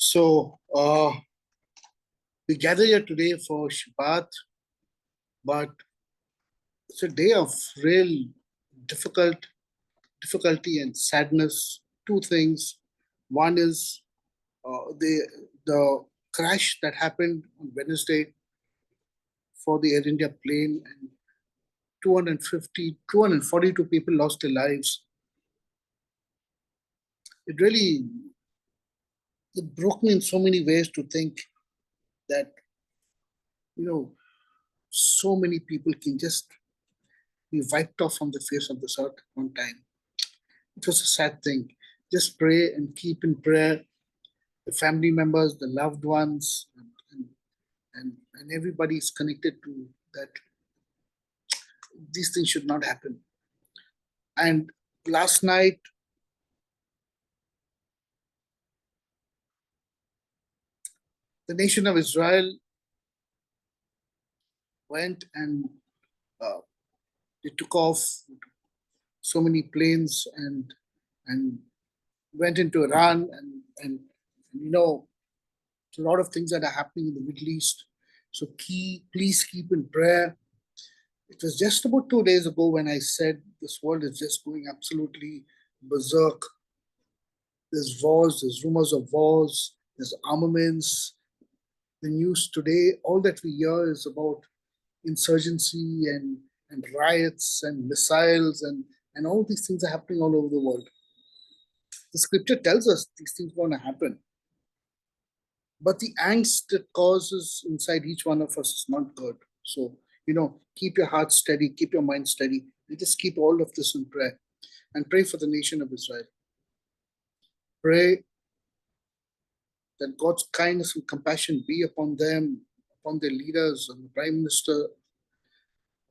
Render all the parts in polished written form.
So we gather here today for Shabbat, but it's a day of real difficult difficulty and sadness. Two things. One is the crash that happened on Wednesday for the Air India plane, and 242 people lost their lives. It broke me in so many ways to think that, you know, so many people can just be wiped off from the face of this earth one time. It was a sad thing. Just pray and keep in prayer the family members, the loved ones, and everybody is connected to that. These things should not happen. And last night, the nation of Israel went and uh, they took off so many planes and went into Iran and you know a lot of things that are happening in the Middle East. So please keep in prayer. It was just about 2 days ago when I said this world is just going absolutely berserk. There's wars, there's rumors of wars, there's armaments. The news today, all that we hear is about insurgency and riots and missiles and all these things are happening all over the world. The scripture tells us these things are going to happen. But the angst it causes inside each one of us is not good. So, keep your heart steady, keep your mind steady, and just keep all of this in prayer. And pray for the nation of Israel. Pray that God's kindness and compassion be upon them, upon their leaders, on the Prime Minister,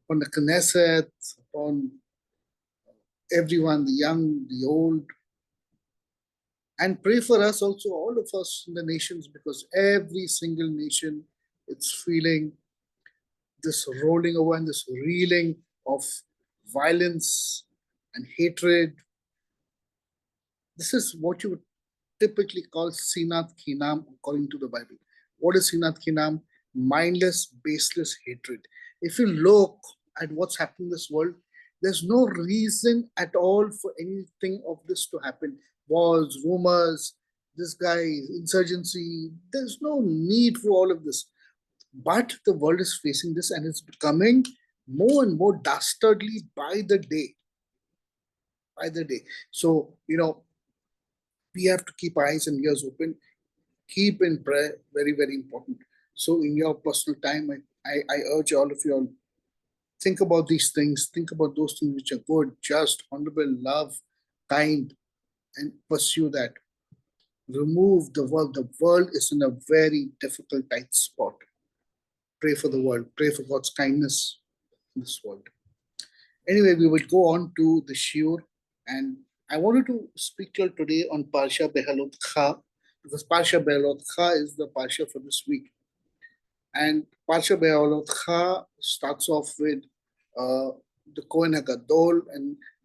upon the Knesset, upon everyone, the young, the old. And pray for us also, all of us in the nations, because every single nation is feeling this rolling over and this reeling of violence and hatred. This is what you would typically call sinat khinam according to the Bible. What is sinat khinam? Mindless, baseless hatred. If you look at what's happening in this world, there's no reason at all for anything of this to happen. Wars, rumors, this guy, insurgency. There's no need for all of this. But the world is facing this and it's becoming more and more dastardly by the day. By the day. So, we have to keep our eyes and ears open. Keep in prayer, very, very important. So, in your personal time, I urge all of you all, think about these things. Think about those things which are good, just, honorable, love, kind, and pursue that. Remove the world. The world is in a very difficult, tight spot. Pray for the world. Pray for God's kindness in this world. Anyway, we will go on to the Shiur, and I wanted to speak to you today on Parashat Behalotcha, because Parashat Behalotcha is the Parashat for this week. And Parashat Behalotcha starts off with the Kohen HaGadol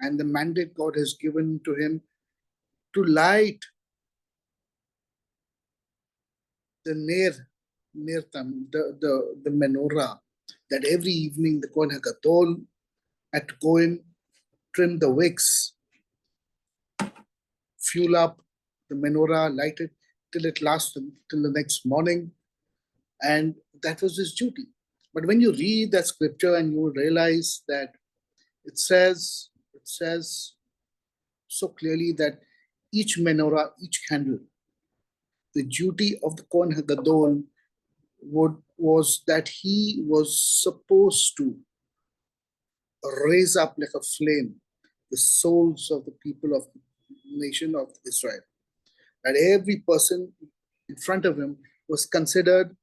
and the mandate God has given to him to light the Nirtam, the menorah, that every evening the Kohen HaGadol had to go in, trim the wicks, fuel up the menorah, light it till it lasts till the next morning. And that was his duty. But when you read that scripture and you realize that it says so clearly that each menorah, each candle, the duty of the Kohen HaGadol was that he was supposed to raise up like a flame the souls of the people of the nation of Israel. That every person in front of him was considered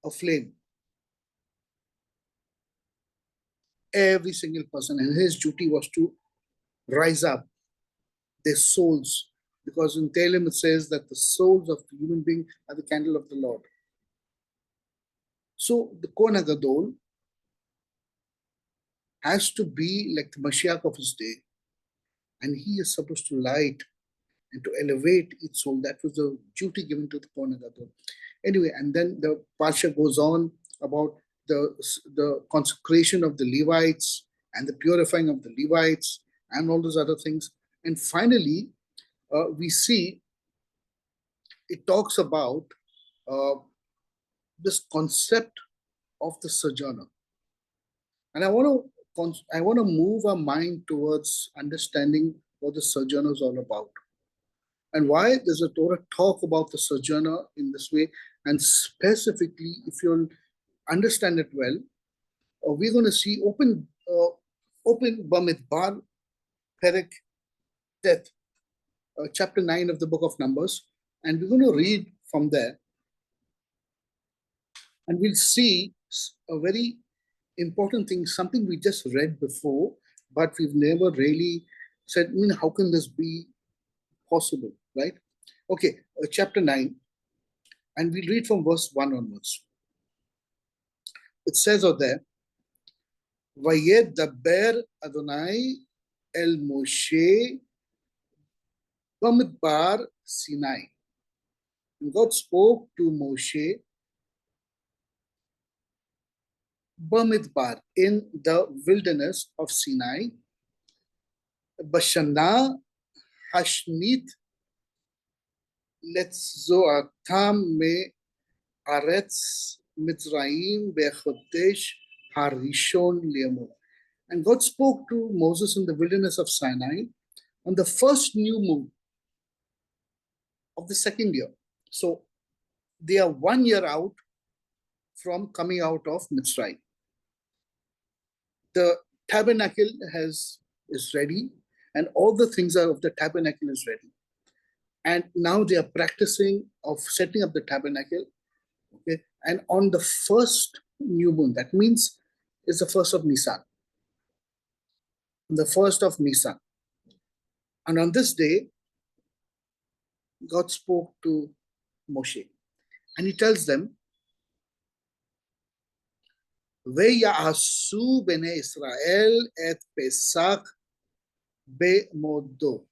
a flame. Every single person, and his duty was to rise up their souls, because in Tehillim it says that the souls of the human being are the candle of the Lord. So the Kohen HaGadol has to be like the Mashiach of his day, and he is supposed to light and to elevate each soul. That was the duty given to the Kohen Gadol. Anyway, and then the Parsha goes on about the consecration of the Levites and the purifying of the Levites and all those other things. And finally, we see it talks about uh, this concept of the sojourner. And I want to move our mind towards understanding what the sojourner is all about. And why does the Torah talk about the sojourner in this way? And specifically, if you'll understand it well, we're going to see open Bamidbar, Perek Tet, chapter 9 of the book of Numbers. And we're going to read from there. And we'll see a very important thing, something we just read before, but we've never really said, how can this be possible, right? Okay, chapter 9, and we'll read from verse 1 onwards. It says out there, Vayedaber Adonai el Moshe Bamidbar Sinai. And God spoke to Moshe Bamidbar, in the wilderness of Sinai, Bashana Hashnit Letzoatam me Aretz Mitzrayim Bechodesh Harishon Liamo. And God spoke to Moses in the wilderness of Sinai on the first new moon of the second year. So they are 1 year out from coming out of Mitzrayim. The tabernacle is ready, and all the things of the tabernacle is ready. And now they are practicing of setting up the tabernacle. Okay, and on the first new moon, that means it's the first of Nisan. The first of Nisan. And on this day, God spoke to Moshe, and he tells them, Ve'yasu bnei Israel et Pesach be'modo.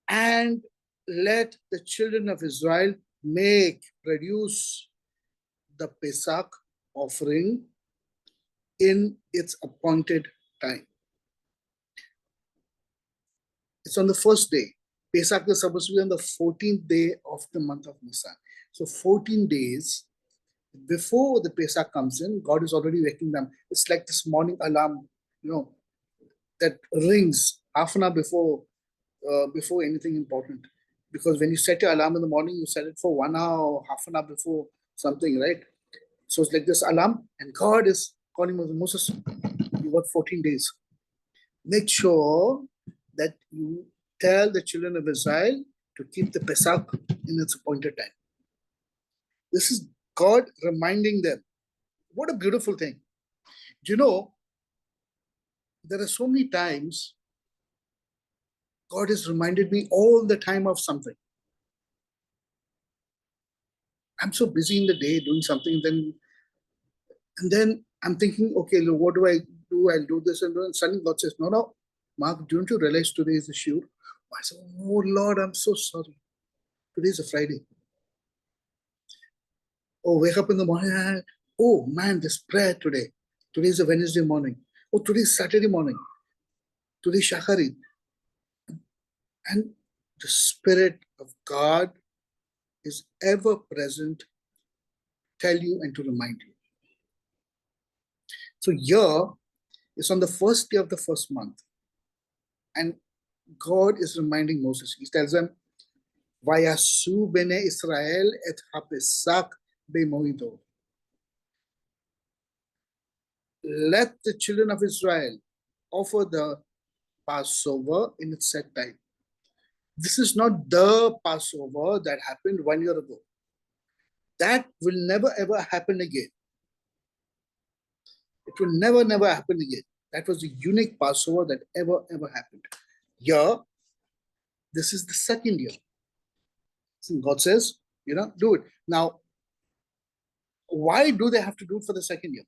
And let the children of Israel produce the Pesach offering in its appointed time. It's on the first day. Pesach is supposed to be on the 14th day of the month of Nisan. So 14 days before the Pesach comes in, God is already waking them. It's like this morning alarm, that rings half an hour before anything important. Because when you set your alarm in the morning, you set it for 1 hour or half an hour before something, right? So it's like this alarm, and God is calling Moses, you got 14 days. Make sure that you tell the children of Israel to keep the Pesach in its appointed time. This is God reminding them. What a beautiful thing. Do you know, there are so many times God has reminded me all the time of something. I'm so busy in the day doing something, and then I'm thinking, okay, what do I do? I'll do this, and suddenly God says, no, Mark, don't you realize today is the Shiur? I said, oh Lord, I'm so sorry. Today is a Friday. Oh, wake up in the morning. Oh man, this prayer today. Today is a Wednesday morning. Oh, today is Saturday morning. Today is Shachari. And the Spirit of God is ever present to tell you and to remind you. So here is on the first day of the first month. And God is reminding Moses. He tells them, Vayasu bene Israel et hapesak bemoido. Let the children of Israel offer the Passover in its set time. This is not the Passover that happened 1 year ago. That will never ever happen again. It will never happen again. That was the unique Passover that ever happened. Here, this is the second year. So God says, do it. Now, why do they have to do it for the second year?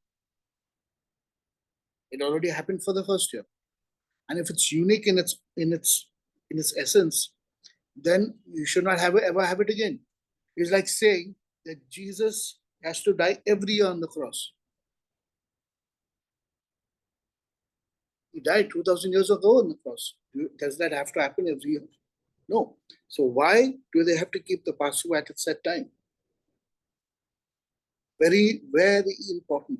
It already happened for the first year. and if it's unique in its essence, then you should not ever have it again. It's like saying that Jesus has to die every year on the cross. He died 2,000 years ago on the cross. Does that have to happen every year? No. So why do they have to keep the Passover at its set time? Very, very important.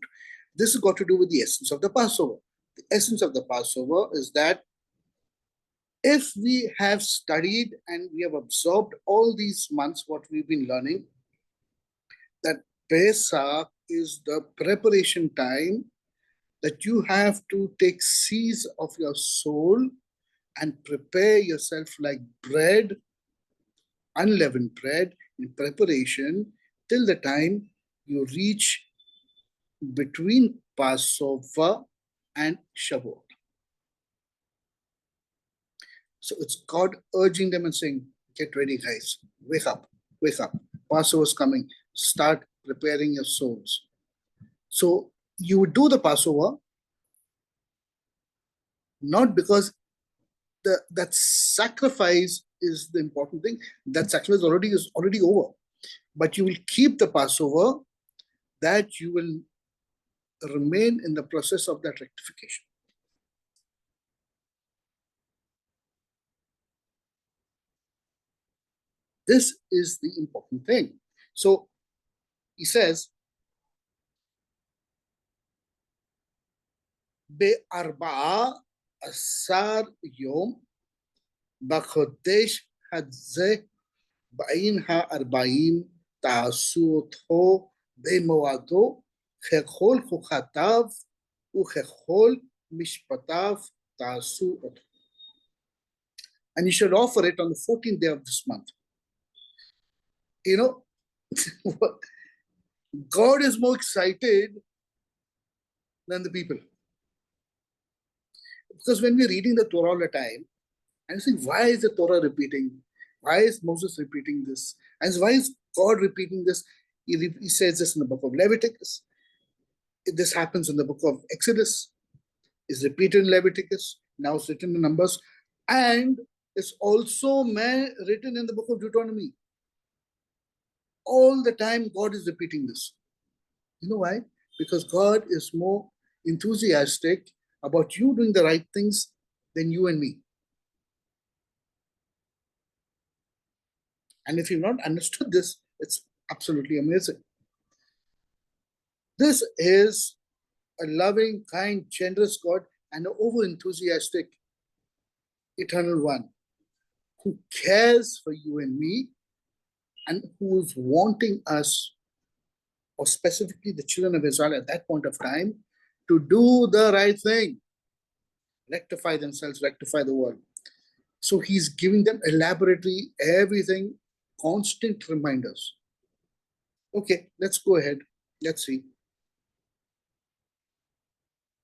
This has got to do with the essence of the Passover. The essence of the Passover is that if we have studied and we have absorbed all these months what we've been learning, that Pesach is the preparation time that you have to take seeds of your soul and prepare yourself like bread, unleavened bread, in preparation till the time you reach between Passover and Shavuot. So it's God urging them and saying, get ready, guys. Wake up, wake up. Passover's coming. Start preparing your souls. So you would do the Passover not because that sacrifice is the important thing. That sacrifice is already over. But you will keep the Passover, that you will remain in the process of that rectification. This is the important thing. So he says, Be'arba'a asar yom b'chodesh hadze ba'in ha'arba'im ta'asu otho be'moado chechol chuchatav uchechol mishpatav ta'asu otho. And you should offer it on the 14th day of this month. You know, God is more excited than the people. Because when we're reading the Torah all the time, and you think, why is the Torah repeating? Why is Moses repeating this? And why is God repeating this? He says this in the book of Leviticus. This happens in the book of Exodus. It's repeated in Leviticus. Now it's written in Numbers. And it's also written in the book of Deuteronomy. All the time, God is repeating this. You know why? Because God is more enthusiastic about you doing the right things than you and me. And if you've not understood this, it's absolutely amazing. This is a loving, kind, generous God and an over-enthusiastic, eternal one who cares for you and me and who is wanting us, or specifically the children of Israel at that point of time, to do the right thing, rectify themselves, rectify the world. So he's giving them elaborately everything, constant reminders. Okay, let's go ahead. Let's see.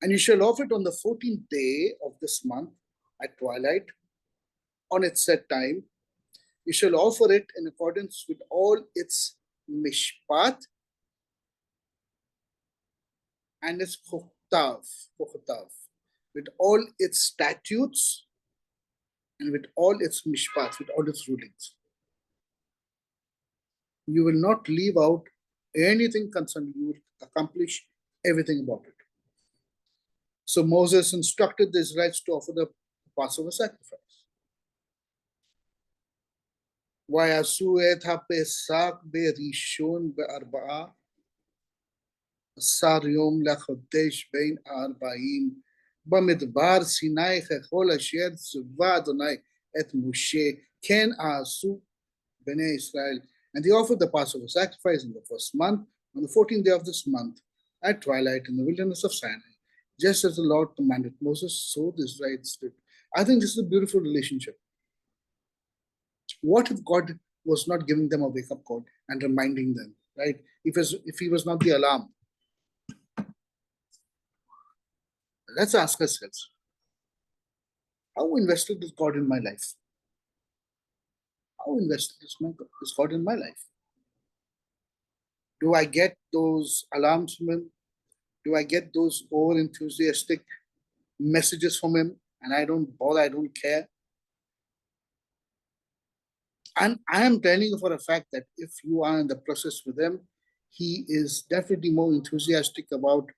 And you shall offer it on the 14th day of this month at twilight, on its set time. You shall offer it in accordance with all its mishpat and its chokhtav, with all its statutes and with all its mishpat, with all its rulings. You will not leave out anything concerning you, will accomplish everything about it. So Moses instructed the Israelites to offer the Passover sacrifice. ויעשו את הפסח בראשון ב14 יום לחודש בין 40 במדבר סיני ככל אשר ציווה אדוני את משה כן עשו בני ישראל. And they offered the Passover sacrifice in the first month, on the 14th day of this month, at twilight in the wilderness of Sinai, just as the Lord commanded Moses, so the Israelites did. I think this is a beautiful relationship. What if God was not giving them a wake-up call and reminding them, right? If he was not the alarm. Let's ask ourselves, how invested is God in my life? How invested is God in my life? Do I get those alarms from him? Do I get those over-enthusiastic messages from him and I don't bother, I don't care. And I am telling you for a fact that if you are in the process with him, he is definitely more enthusiastic about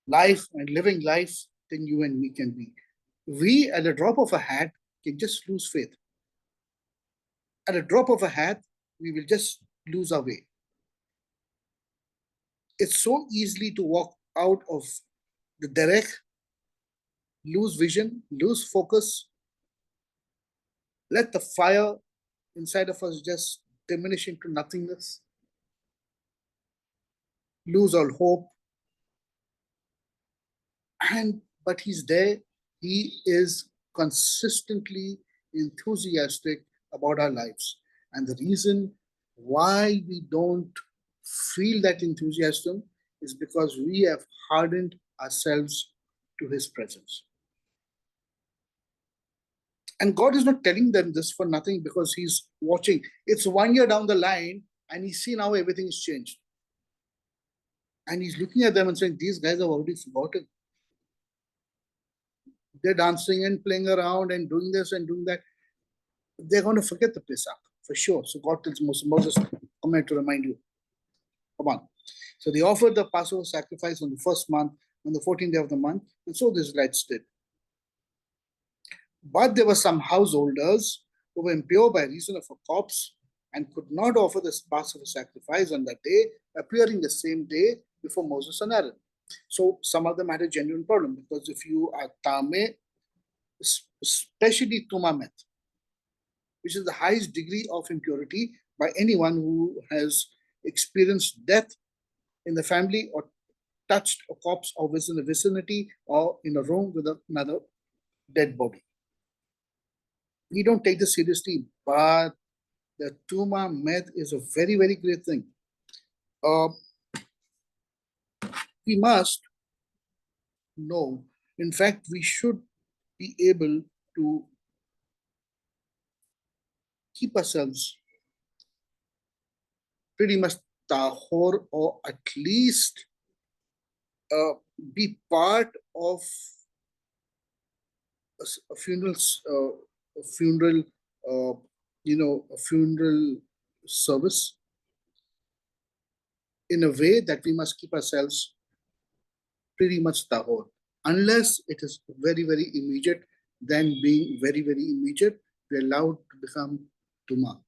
life and living life than you and me can be. We, at a drop of a hat, can just lose faith. At a drop of a hat, we will just lose our way. It's so easily to walk out of the direct, lose vision, lose focus, let the fire inside of us just diminish into nothingness, lose all hope. But he's there. He is consistently enthusiastic about our lives. And the reason why we don't feel that enthusiasm is because we have hardened ourselves to his presence. And God is not telling them this for nothing, because he's watching. It's 1 year down the line and he's seen how everything is changed. And he's looking at them and saying, these guys have already forgotten. They're dancing and playing around and doing this and doing that. They're going to forget the Pesach for sure. So God tells Moses, come here to remind you. Come on. So they offered the Passover sacrifice on the first month, on the 14th day of the month, and so the Israelites did. But there were some householders who were impure by reason of a corpse and could not offer the Passover sacrifice on that day, appearing the same day before Moses and Aaron. So some of them had a genuine problem, because if you are Tameh, especially Tumamet, which is the highest degree of impurity by anyone who has experienced death in the family or touched a corpse or was in the vicinity or in a room with another dead body. We don't take this seriously, but the Tuma Med is a very, very great thing. We must know, in fact, we should be able to keep ourselves pretty much tahor, or at least be part of a funeral, a funeral, a funeral service, in a way that we must keep ourselves pretty much tahor. Unless it is very, very immediate, then being very, very immediate, we're allowed to become tuma.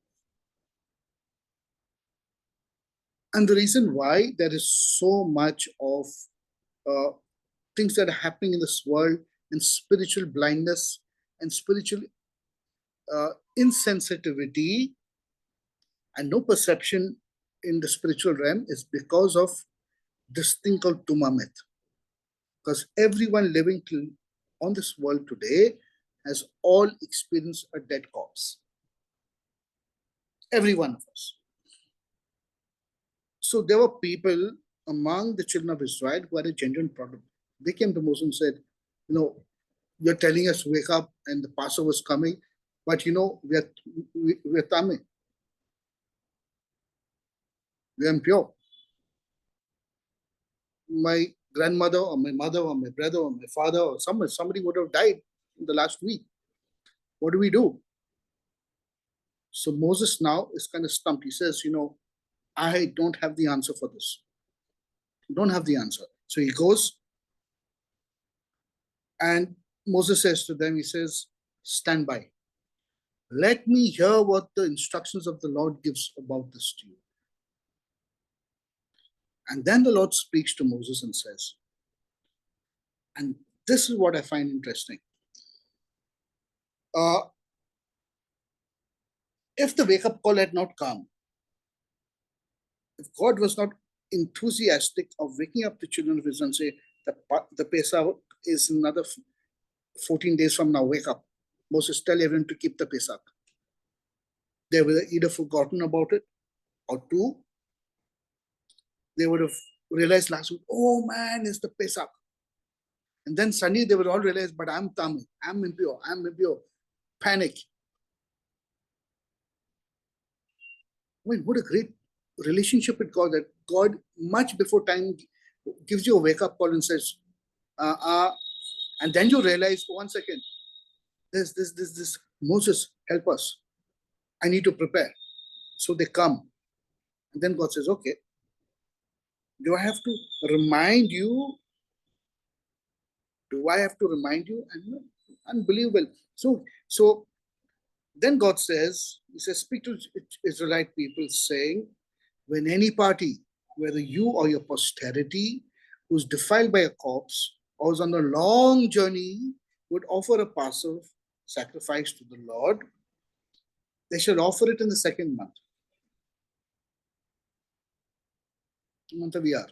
And the reason why there is so much of things that are happening in this world, and spiritual blindness and spiritual insensitivity and no perception in the spiritual realm, is because of this thing called tumamet. Because everyone living on this world today has all experienced a dead corpse. Every one of us. So there were people among the children of Israel who had a genuine problem. They came to Moses and said, you're telling us to wake up and the Passover is coming, but we're tameh. We're impure. My grandmother or my mother or my brother or my father or somebody would have died in the last week. What do we do? So Moses now is kind of stumped. He says, I don't have the answer for this. Don't have the answer. So he goes, and Moses says to them, he says, stand by. Let me hear what the instructions of the Lord gives about this to you. And then the Lord speaks to Moses and says, and this is what I find interesting. If the wake-up call had not come, if God was not enthusiastic of waking up the children of Israel and say, the Pesach is another 14 days from now, wake up. Moses, tell everyone to keep the Pesach. They would have either forgotten about it, or two, they would have realized last week, oh man, it's the Pesach. And then suddenly they would all realize, but I'm tameh, I'm impure, panic. I mean, what a great relationship with God, that God, much before time, gives you a wake-up call and says, And then you realize, 1 second, this Moses, help us. I need to prepare. So they come. And then God says, okay, do I have to remind you? Do I have to remind you? And unbelievable. So then God says, He says, speak to Israelite people, saying, when any party, whether you or your posterity, who's defiled by a corpse or is on a long journey, would offer a Passover sacrifice to the Lord, they shall offer it in the second month. The month of Iyar.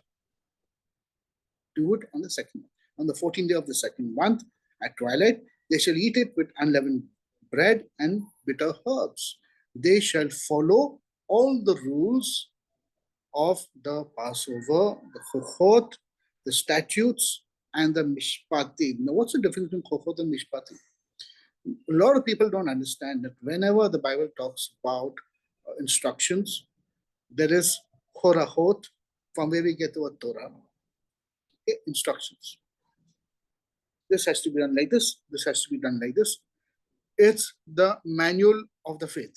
Do it on the second month. On the 14th day of the second month, at twilight, they shall eat it with unleavened bread and bitter herbs. They shall follow all the rules of the Passover, the chochot, the statutes, and the mishpatim. Now, what's the difference between chochot and mishpatim? A lot of people don't understand that whenever the Bible talks about instructions, there is chorahot, from where we get the word Torah, instructions. This has to be done like this. This has to be done like this. It's the manual of the faith.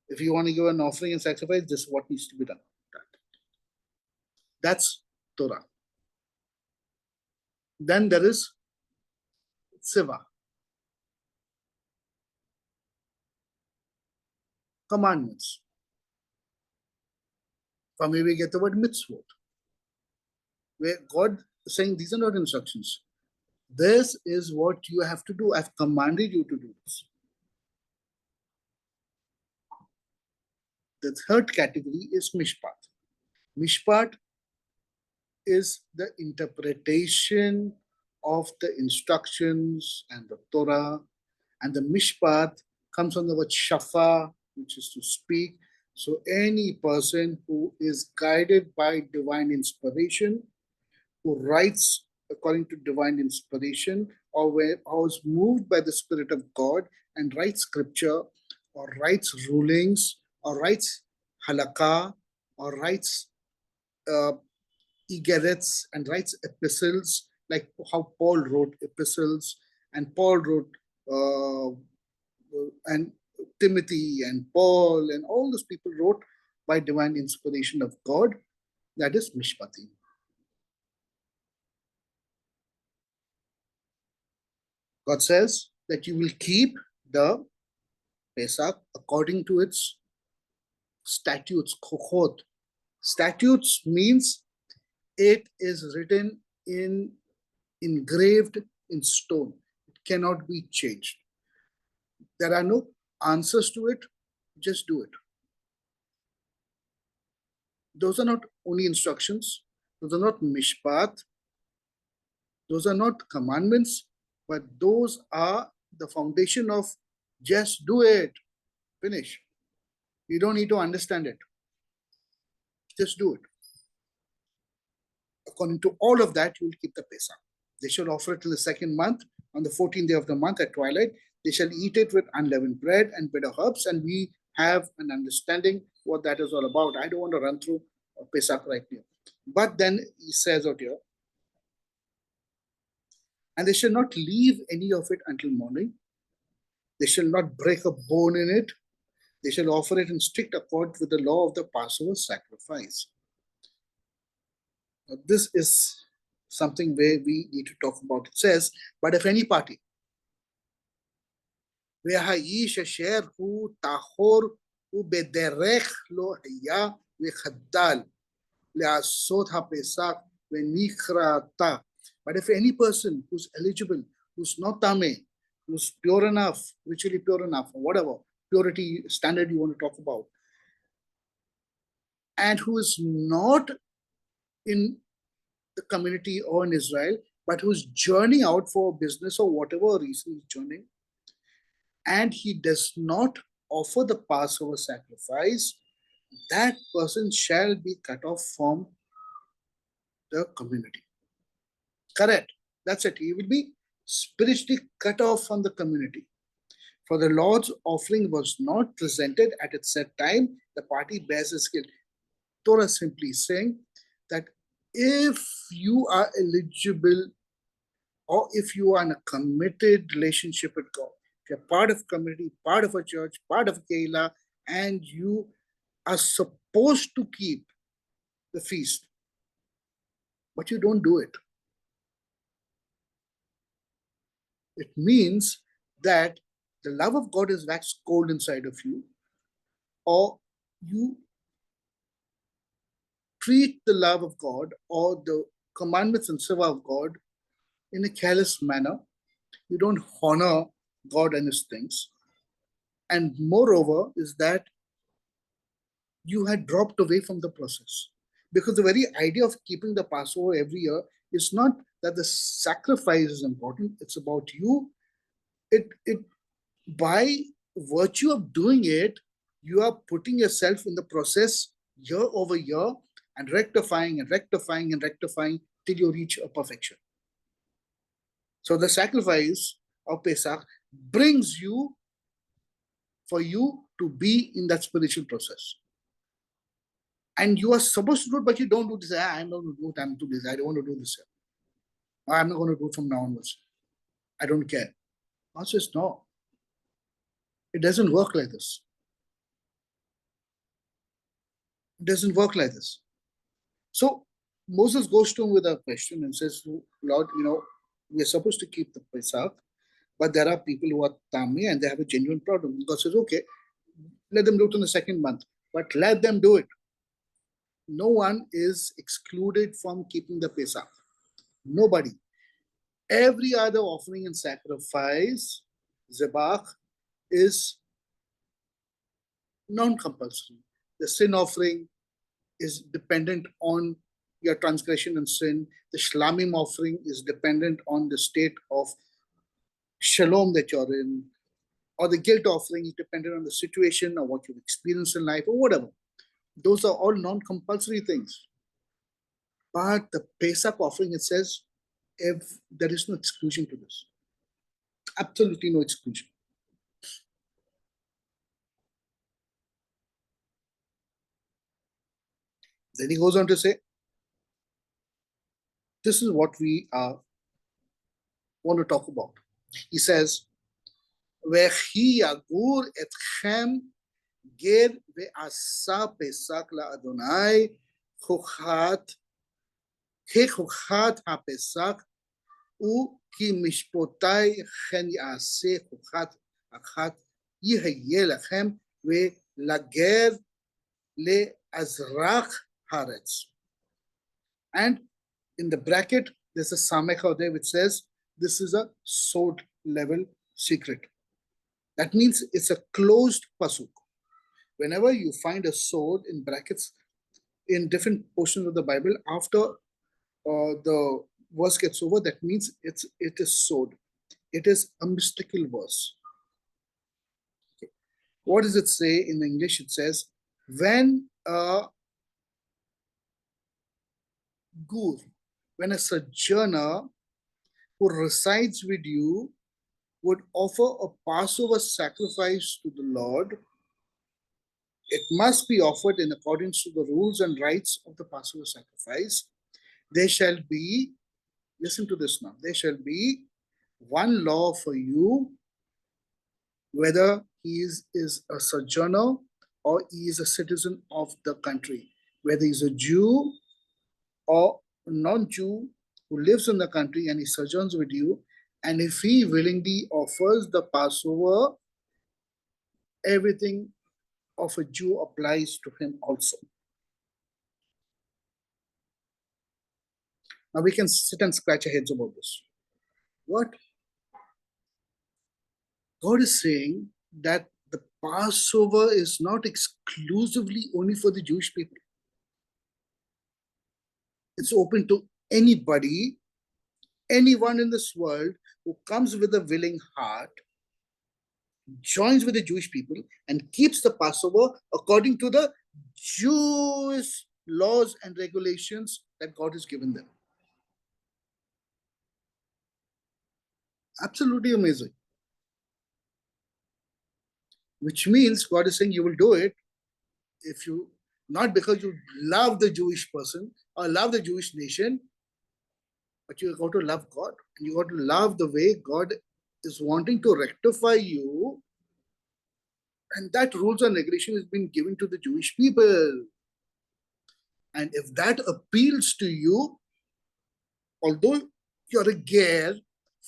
If you want to give an offering and sacrifice, this is what needs to be done. That's Torah. Then there is Siva, commandments. From where we get the word mitzvot, where God is saying these are not instructions. This is what you have to do. I've commanded you to do this. The third category is mishpat. Mishpat is the interpretation of the instructions and the Torah. And the mishpat comes from the word shafa, which is to speak. So any person who is guided by divine inspiration, who writes according to divine inspiration, or is moved by the Spirit of God and writes scripture, or writes rulings, or writes halakha, or writes egarets and writes epistles, like how Paul wrote epistles, and Paul wrote, and Timothy and Paul, and all those people wrote by divine inspiration of God. That is mishpati. God says that you will keep the Pesach according to its statutes, chochot. Statutes means it is written engraved in stone. It cannot be changed. There are no answers to it. Just do it. Those are not only instructions. Those are not mishpat. Those are not commandments, but those are the foundation of just do it. Finish. You don't need to understand it. Just do it. According to all of that, you will keep the Pesach. They shall offer it in the second month. On the 14th day of the month at twilight, they shall eat it with unleavened bread and bitter herbs. And we have an understanding what that is all about. I don't want to run through Pesach right now. But then he says out here, and they shall not leave any of it until morning. They shall not break a bone in it. They shall offer it in strict accord with the law of the Passover sacrifice. Now, this is something where we need to talk about. It says, but if any party, והאיש אשר הוא טהור ובדרך לא היה וחדל לעשות הפסח ונכרתה. But if any person who's eligible, who's not tameh, who's pure enough, ritually pure enough, or whatever purity standard you want to talk about, and who is not in the community or in Israel, but who's journeying out for business or whatever reason he's journeying, and he does not offer the Passover sacrifice, that person shall be cut off from the community. Correct. That's it. He will be spiritually cut off from the community. For the Lord's offering was not presented at its set time, the party bears his guilt. Torah simply saying that if you are eligible or if you are in a committed relationship with God, if you're part of a community, part of a church, part of a Kehila, and you are supposed to keep the feast, but you don't do it, it means that the love of God is waxed cold inside of you, or you treat the love of God or the commandments and seva of God in a careless manner. You don't honor God and His things. And moreover, is that you had dropped away from the process. Because the very idea of keeping the Passover every year is not that the sacrifice is important, it's about you. It by virtue of doing it, you are putting yourself in the process year over year and rectifying and rectifying and rectifying till you reach a perfection. So the sacrifice of Pesach brings you for you to be in that spiritual process. And you are supposed to do it, but you don't do this. I'm not going to do it. I'm too busy. I don't want to do this. I'm not going to do it from now onwards. I don't care. God says, no. It doesn't work like this. It doesn't work like this. So Moses goes to him with a question and says, Lord, we're supposed to keep the Pesach, but there are people who are Tammi and they have a genuine problem. God says, okay, let them do it in the second month, but let them do it. No one is excluded from keeping the Pesach. Nobody. Every other offering and sacrifice, Zebach, is non-compulsory. The sin offering is dependent on your transgression and sin. The Shlamim offering is dependent on the state of shalom that you're in. Or the guilt offering is dependent on the situation or what you've experienced in life or whatever. Those are all non-compulsory things. But the Pesach offering, it says, if there is no exclusion to this. Absolutely no exclusion. Then he goes on to say, this is what we want to talk about. He says, Vechi yagur etchem ger ve'asa Pesach la'Adonai chuchat ha'Pesach כי משפטי כן יעשה חוקת אחת יהיה לכם ולגר לאזרח הארץ. And in the bracket, there's a samecha there which says this is a sword level secret. That means it's a closed pasuk. Whenever you find a sword in brackets in different portions of the Bible, after the verse gets over, that means it is sword. It is a mystical verse. Okay. What does it say in English? It says, when a gur, when a sojourner who resides with you would offer a Passover sacrifice to the Lord, it must be offered in accordance to the rules and rites of the Passover sacrifice. There shall be, listen to this now, there shall be one law for you, whether he is a sojourner or he is a citizen of the country, whether he's a Jew or a non-Jew who lives in the country and he sojourns with you, and if he willingly offers the Passover, everything of a Jew applies to him also. Now we can sit and scratch our heads about this. What? God is saying that the Passover is not exclusively only for the Jewish people. It's open to anybody, anyone in this world who comes with a willing heart, joins with the Jewish people, and keeps the Passover according to the Jewish laws and regulations that God has given them. Absolutely amazing. Which means God is saying you will do it if you, not because you love the Jewish person or love the Jewish nation, But you got to love God. And you got to love the way God is wanting to rectify you. And that rules and regulation has been given to the Jewish people. And if that appeals to you, although you're a ger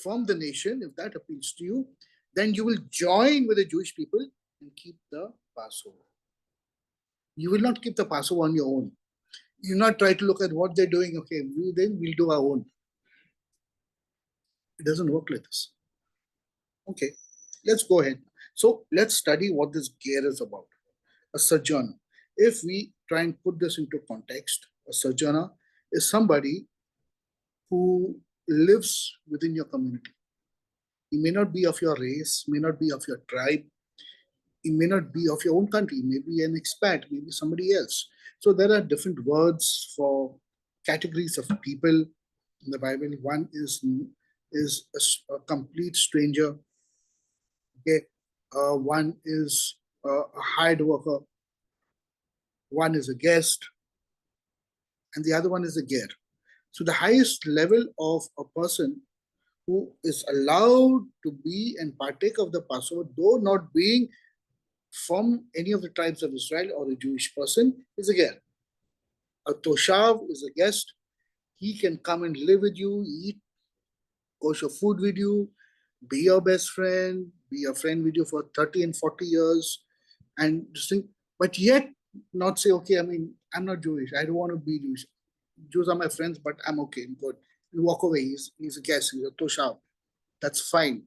from the nation, if that appeals to you, then you will join with the Jewish people and keep the Passover. You will not keep the Passover on your own. You will not try to look at what they're doing. Okay, then we'll do our own. It doesn't work like this. Okay, let's go ahead. So let's study what this ger is about. A sojourner. If we try and put this into context, a sojourner is somebody who lives within your community. He may not be of your race, may not be of your tribe, he may not be of your own country, maybe an expat, maybe somebody else. So there are different words for categories of people in the Bible. One is a complete stranger. Okay, one is a hired worker. One is a guest, and the other one is a ger. So the highest level of a person who is allowed to be and partake of the Passover, though not being from any of the tribes of Israel or a Jewish person, is a ger. A toshav is a guest. He can come and live with you, eat kosher food with you, be your best friend, be a friend with you for 30 and 40 years, and just think, but yet not say, okay, I mean, I'm not Jewish. I don't want to be Jewish. Jews are my friends, but I'm okay, I'm good. And walk away. He's a guest, he's a toshav. That's fine.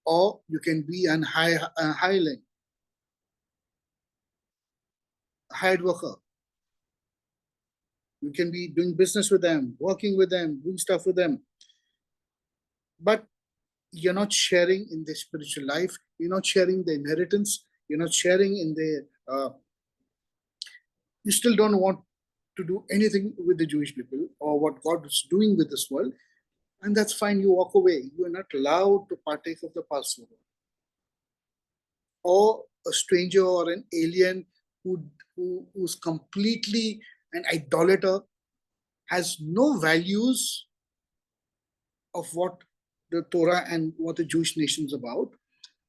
Or you can be a hireling, a hired worker. You can be doing business with them, working with them, doing stuff with them. But you're not sharing in their spiritual life. You're not sharing the inheritance. You're not sharing in the. You still don't want to do anything with the Jewish people or what God is doing with this world, and that's fine. You walk away. You are not allowed to partake of the Passover. Or a stranger or an alien who's completely an idolater, has no values of what the Torah and what the Jewish nation is about,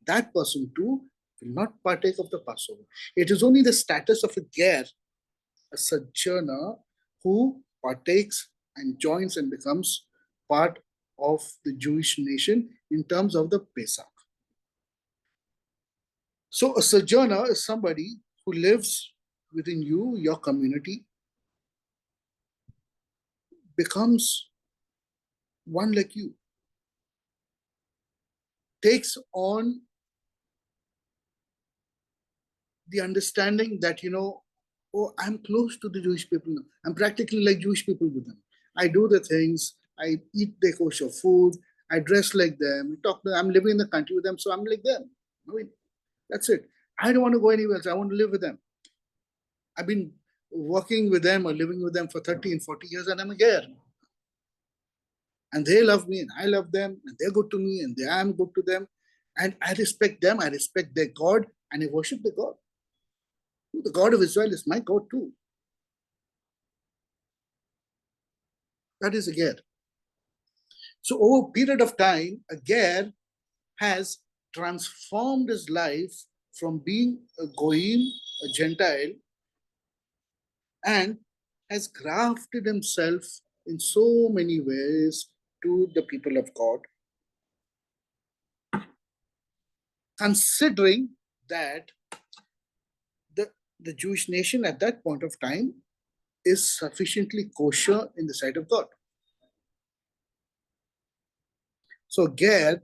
that person too will not partake of the Passover. It is only the status of a ger, a sojourner, who partakes and joins and becomes part of the Jewish nation in terms of the Pesach. So a sojourner is somebody who lives within you, your community, becomes one like you, takes on the understanding that, oh, I'm close to the Jewish people now. I'm practically like Jewish people with them. I do the things, I eat their kosher food, I dress like them, talk to them, I'm living in the country with them, so I'm like them. I mean, that's it. I don't want to go anywhere else. I want to live with them. I've been working with them or living with them for 30 and 40 years, and I'm a ger. And they love me, and I love them, and they're good to me, and I'm good to them. And I respect them, I respect their God, and I worship the God. The God of Israel is my God too. That is a ger. So over a period of time, a ger has transformed his life from being a goyim, a Gentile, and has grafted himself in so many ways to the people of God, considering that the Jewish nation at that point of time is sufficiently kosher in the sight of God. So ger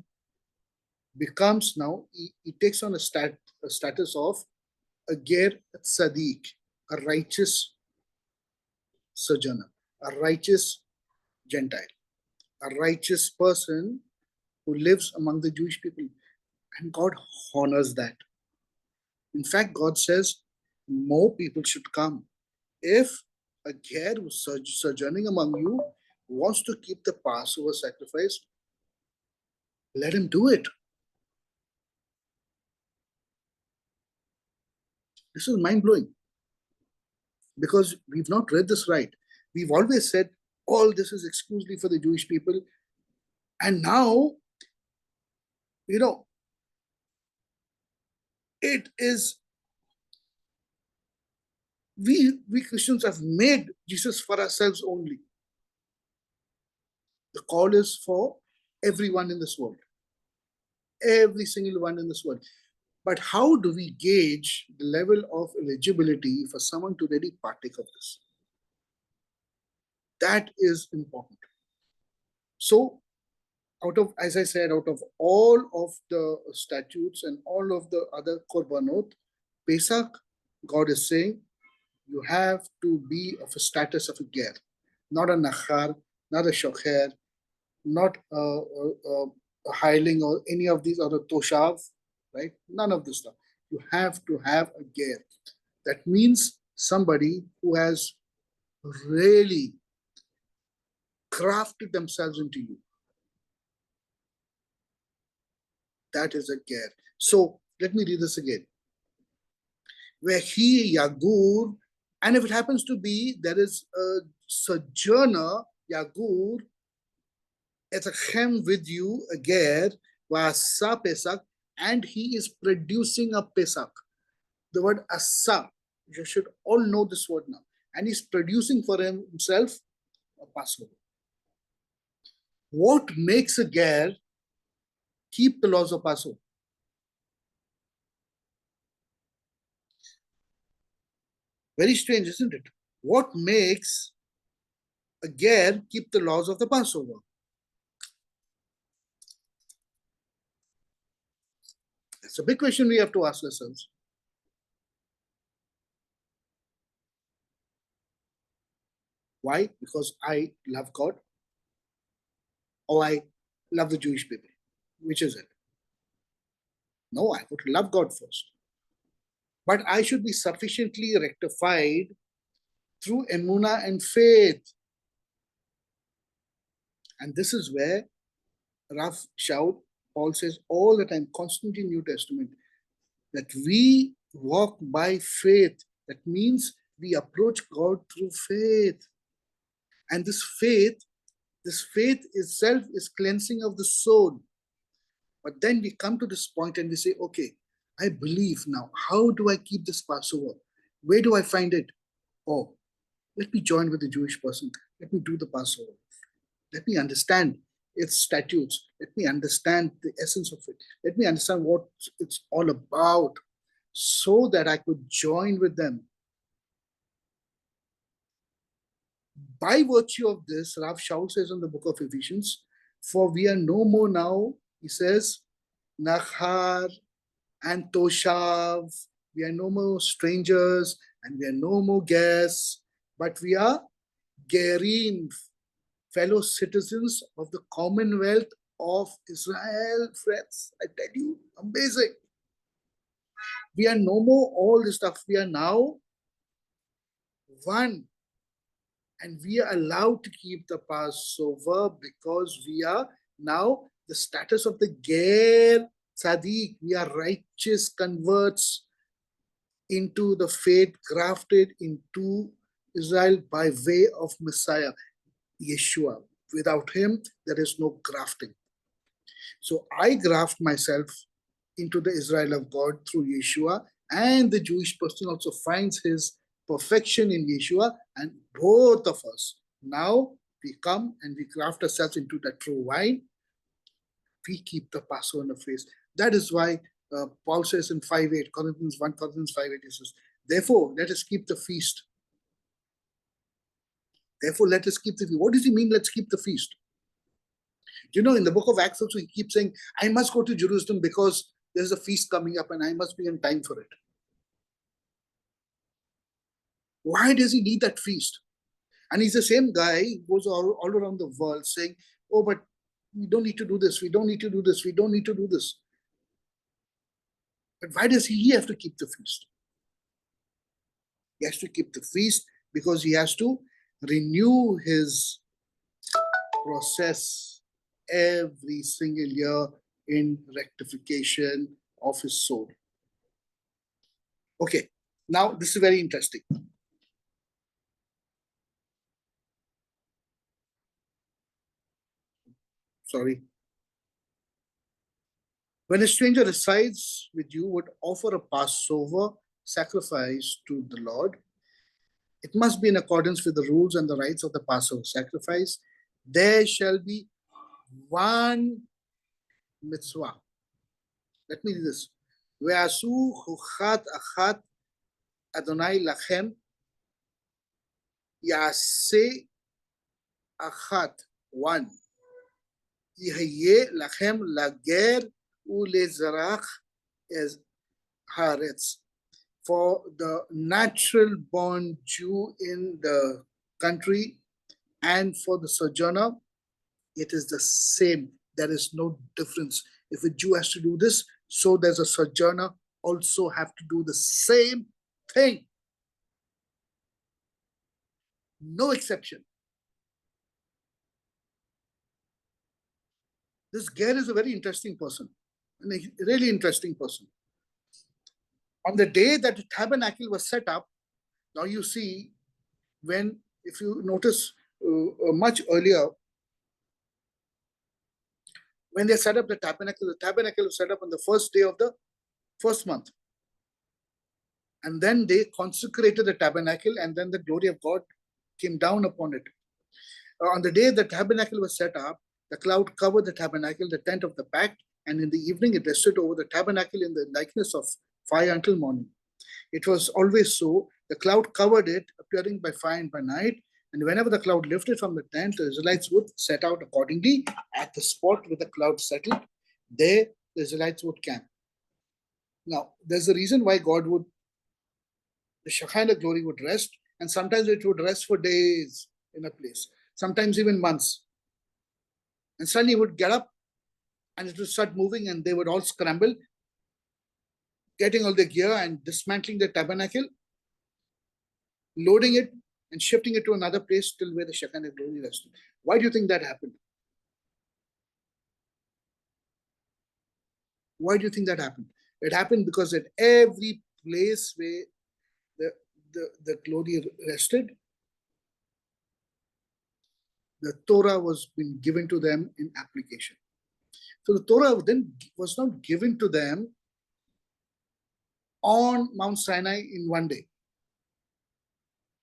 becomes now, he takes on a status of a ger Tzadik, a righteous sojourner, a righteous Gentile, a righteous person who lives among the Jewish people. And God honors that. In fact, God says more people should come. If a ger who's sojourning among you wants to keep the Passover sacrifice, let him do it. This is mind blowing because we've not read this right. We've always said All this is exclusively for the Jewish people. And now, it is, we Christians have made Jesus for ourselves only. The call is for everyone in this world, every single one in this world. But how do we gauge the level of eligibility for someone to really partake of this? That is important. So, as I said, out of all of the statutes and all of the other korbanot, Pesach, God is saying, you have to be of a status of a ger, not a nachar, not a shocher, not a hireling or any of these other toshav, right? None of this stuff. You have to have a ger. That means somebody who has really crafted themselves into you. That is a ger. So let me read this again. Where he yagur, and if it happens to be there is a sojourner yagur etachem with you, a ger vasa pesach, and he is producing a pesach. The word asa, you should all know this word now, and he's producing for himself a Passover. What makes a ger keep the laws of Passover? Very strange, isn't it? What makes a ger keep the laws of the Passover? It's a big question we have to ask ourselves. Why? Because I love God, or I love the Jewish people. Which is it? No, I would love God first. But I should be sufficiently rectified through emunah and faith. And this is where Rav Shaul, Paul says all the time, constantly in New Testament, that we walk by faith. That means we approach God through faith. And this faith itself is cleansing of the soul. But then we come to this point and we say, okay, I believe now. How do I keep this Passover? Where do I find it? Oh, let me join with the Jewish person. Let me do the Passover. Let me understand its statutes. Let me understand the essence of it. Let me understand what it's all about so that I could join with them. By virtue of this, Rav Shaul says in the book of Ephesians, for we are no more now, he says, Nachar and Toshav, we are no more strangers and we are no more guests, but we are Gerim, fellow citizens of the Commonwealth of Israel. Friends, I tell you, amazing. We are no more all this stuff. We are now one. And we are allowed to keep the Passover because we are now the status of the Ger Tzadik. We are righteous converts into the faith, grafted into Israel by way of Messiah, Yeshua. Without him, there is no grafting. So I graft myself into the Israel of God through Yeshua, and the Jewish person also finds his perfection in Yeshua, and both of us now we come and we graft ourselves into that true wine. We keep the Passover in the face. That is why Paul says in 5:8, Corinthians 1 Corinthians 5:8, he says, therefore, let us keep the feast. Therefore, let us keep the feast. What does he mean, let's keep the feast? You know, in the book of Acts also, he keeps saying, I must go to Jerusalem because there's a feast coming up and I must be in time for it. Why does he need that feast? And he's the same guy who goes all around the world saying, oh, but we don't need to do this. We don't need to do this. We don't need to do this. But why does he have to keep the feast? He has to keep the feast because he has to renew his process every single year in rectification of his soul. Okay, now this is very interesting. sorry. When a stranger resides with you, would offer a Passover sacrifice to the Lord, it must be in accordance with the rules and the rites of the Passover sacrifice. There shall be one mitzvah. Let me read this. Ve'asu chuchat achat Adonai lachem yase achat, one. Yehye lachem lager ulezarach as haaretz. For the natural born Jew in the country and for the sojourner, it is the same. There is no difference. If a Jew has to do this, so does a sojourner also have to do the same thing. No exception. This Ger is a very interesting person, and a really interesting person. On the day that the tabernacle was set up, now you see, when, if you notice much earlier, when they set up the tabernacle was set up on the first day of the first month. And then they consecrated the tabernacle, and then the glory of God came down upon it. On the day the tabernacle was set up, the cloud covered the tabernacle, the tent of the pact, and in the evening it rested over the tabernacle in the likeness of fire until morning. It was always so. The cloud covered it, appearing by fire and by night. And whenever the cloud lifted from the tent, the Israelites would set out accordingly at the spot where the cloud settled. There, the Israelites would camp. Now, there's a reason why the Shekinah glory would rest, and sometimes it would rest for days in a place, sometimes even months. And suddenly it would get up and it would start moving, and they would all scramble, getting all the gear and dismantling the tabernacle, loading it and shifting it to another place till where the Shekinah glory rested. Why do you think that happened? Why do you think that happened? It happened because at every place where the glory rested, the Torah was being given to them in application. So the Torah then was not given to them on Mount Sinai in one day.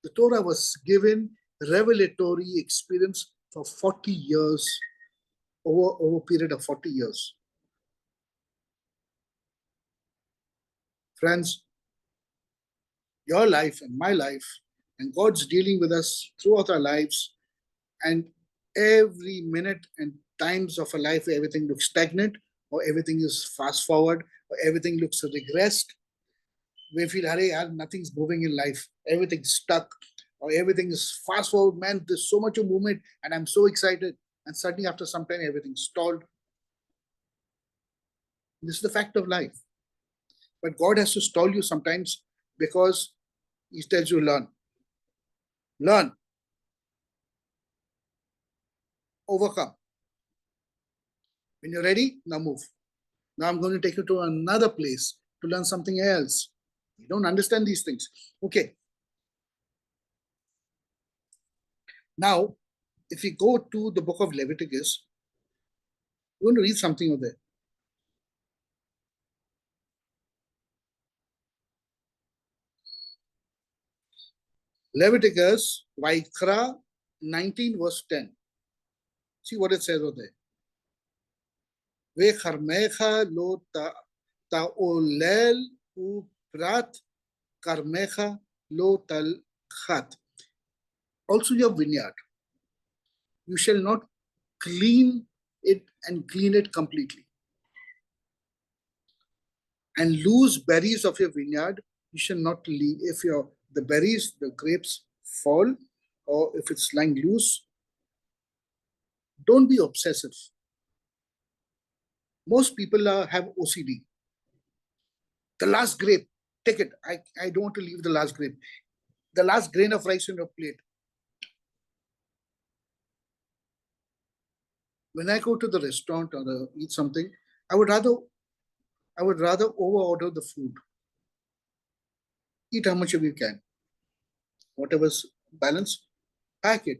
The Torah was given revelatory experience for 40 years, over a period of 40 years. Friends, your life and my life, and God's dealing with us throughout our lives, and every minute and times of a life where everything looks stagnant, or everything is fast forward, or everything looks regressed, we feel, hey, nothing's moving in life, everything's stuck, or everything is fast forward, man, there's so much of movement, and I'm so excited, and suddenly after some time, everything's stalled. This is the fact of life. But God has to stall you sometimes because He tells you, learn. Learn. Overcome. When you're ready, now move. Now I'm going to take you to another place to learn something else. You don't understand these things. Okay. Now, if we go to the book of Leviticus, we're going to read something over there. Leviticus, Vaikra 19 verse 10. See what it says over there. Vecharmecha lo ta'olel uprat karmecha lo talchat. Also your vineyard. You shall not clean it and clean it completely. And loose berries of your vineyard, you shall not leave. If the berries, the grapes fall, or if it's lying loose, don't be obsessive. Most people have OCD. The last grape, take it. I don't want to leave the last grape. The last grain of rice on your plate. When I go to the restaurant or eat something, I would rather over-order the food. Eat how much of you can. Whatever's balance, pack it,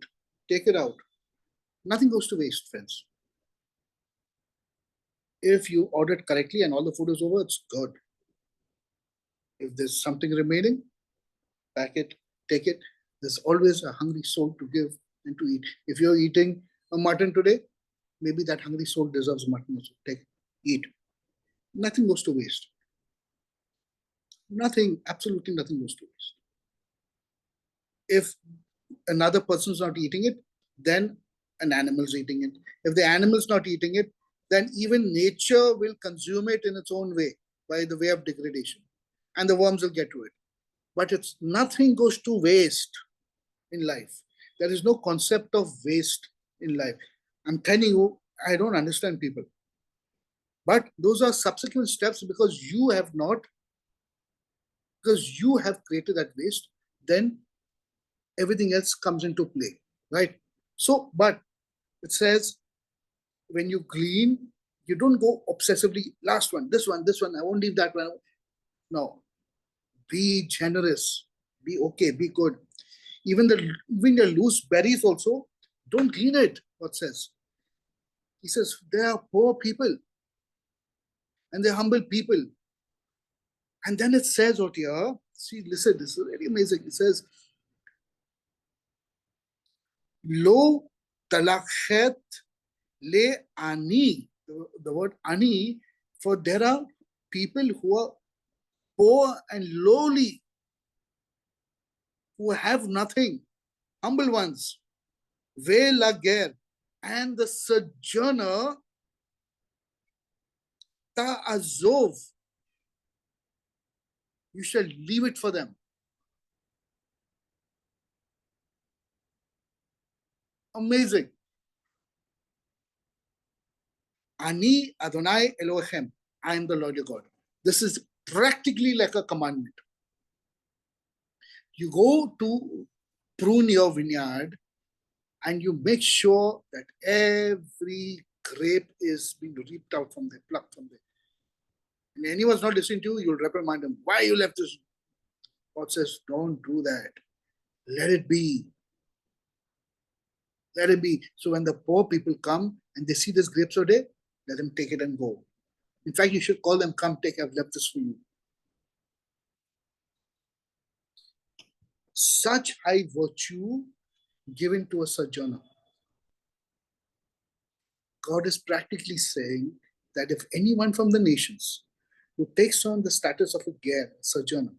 take it out. Nothing goes to waste, friends. If you ordered correctly and all the food is over, it's good. If there's something remaining, pack it, take it. There's always a hungry soul to give and to eat. If you're eating a mutton today, maybe that hungry soul deserves mutton also. Take it, eat. Nothing goes to waste. Nothing, absolutely nothing goes to waste. If another person's not eating it, then an animal's eating it. If the animal's not eating it, then even nature will consume it in its own way, by the way of degradation. And the worms will get to it. But it's nothing goes to waste in life. There is no concept of waste in life. I'm telling you, I don't understand people. But those are subsequent steps because you have created that waste, then everything else comes into play, right? So, but it says when you glean, you don't go obsessively, last one, this one, I won't leave that one. No, be generous, be okay, be good. Even the loose berries also, don't glean it, what says. He says, there are poor people and they're humble people. And then it says out here, see, listen, this is very amazing. It says, Lo talachet le ani, the word ani, for there are people who are poor and lowly, who have nothing, humble ones. Ve lager, and the sojourner, ta azov, you shall leave it for them. Amazing. Ani Adonai Elohim, I am the Lord your God. This is practically like a commandment. You go to prune your vineyard and you make sure that every grape is being ripped out from there, plucked from there. And anyone's not listening to you, you'll reprimand them. Why you left this? God says, don't do that. Let it be. Let it be. So when the poor people come and they see this grapes today, let them take it and go. In fact, you should call them, come take, I've left this for you. Such high virtue given to a sojourner. God is practically saying that if anyone from the nations who takes on the status of a ger, sojourner,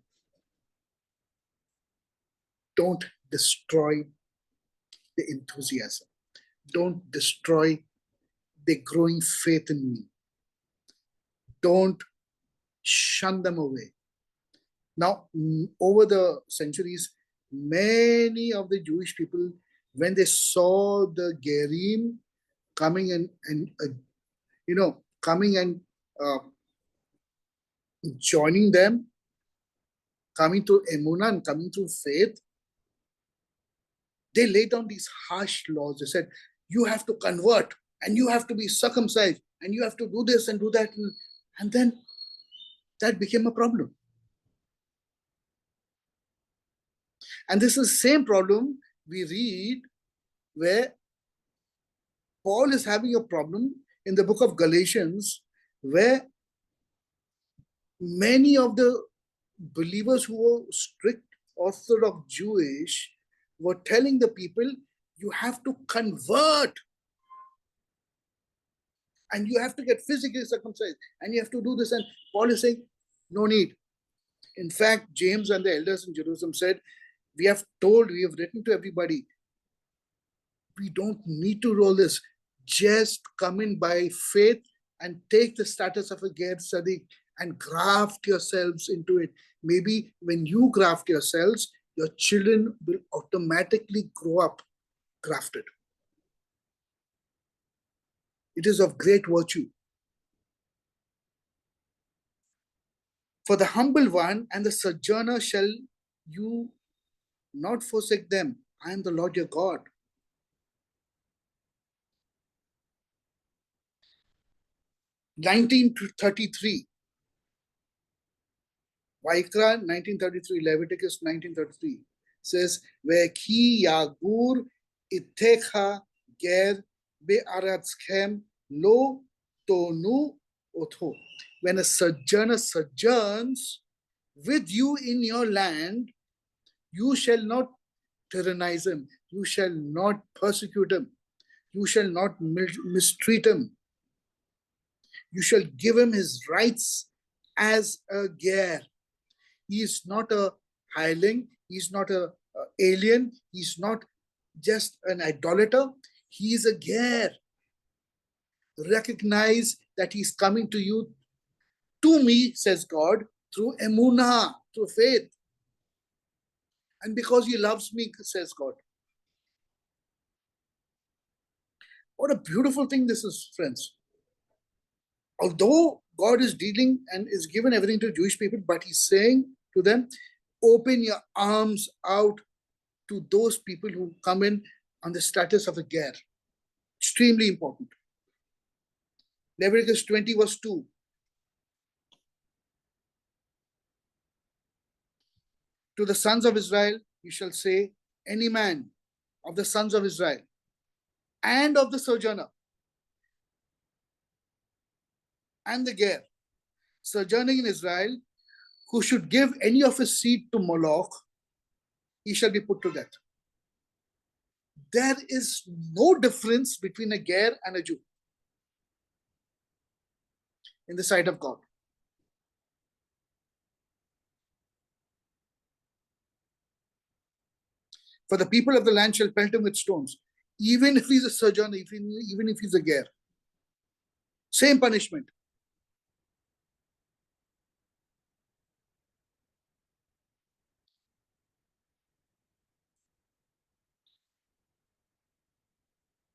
don't destroy the enthusiasm. Don't destroy the growing faith in me. Don't shun them away. Now, over the centuries, many of the Jewish people, when they saw the Gerim coming and coming and joining them, coming to Emunah and coming to faith, they laid down these harsh laws. They said, you have to convert and you have to be circumcised and you have to do this and do that. And then that became a problem. And this is the same problem we read where Paul is having a problem in the book of Galatians, where many of the believers who were strict Orthodox Jewish were telling the people, you have to convert and you have to get physically circumcised and you have to do this. And Paul is saying, no need. In fact, James and the elders in Jerusalem said, we have written to everybody, we don't need to roll this. Just come in by faith and take the status of a ger Tzadik and graft yourselves into it. Maybe when you graft yourselves, your children will automatically grow up grafted. It is of great virtue. For the humble one and the sojourner shall you not forsake them. I am the Lord your God. 1933. Vaikra 1933, Leviticus 1933 says, Veki yagur itecha ger be'aratzchem lo tonu Otho. When a sojourner sojourns with you in your land, you shall not tyrannize him, you shall not persecute him, you shall not mistreat him. You shall give him his rights as a ger. He is not a hireling, he is not a alien, he is not just an idolater, he is a ger. Recognize that he is coming to you, to me, says God, through emunah, through faith. And because he loves me, says God. What a beautiful thing this is, friends. Although God is dealing and is given everything to Jewish people, but he's saying to them, open your arms out to those people who come in on the status of a ger. Extremely important. Leviticus 20 verse 2. To the sons of Israel, you shall say, any man of the sons of Israel and of the sojourner and the ger sojourning in Israel, who should give any of his seed to Moloch, he shall be put to death. There is no difference between a ger and a Jew in the sight of God. For the people of the land shall pelt him with stones, even if he's a sojourner, even if he's a ger. Same punishment.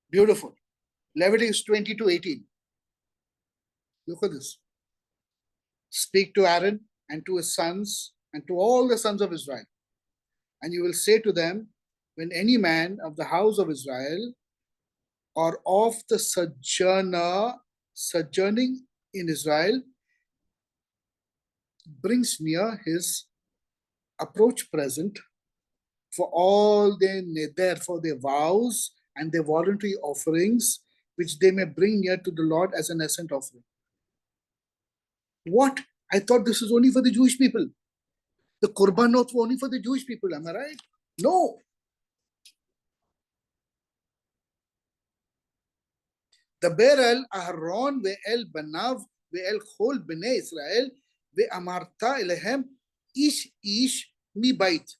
Beautiful. Leviticus 20 to 18. Look at this. Speak to Aaron and to his sons and to all the sons of Israel. And you will say to them, when any man of the house of Israel or of the sojourning in Israel brings near his approach present for all their neder, for their vows and their voluntary offerings, which they may bring near to the Lord as an assent offering. What? I thought this is only for the Jewish people. The korbanot were only for the Jewish people, am I right? No. דבר אל אהרון ואל בניו ואל כל בני ישראל, ואמרת אליהם איש איש מבית.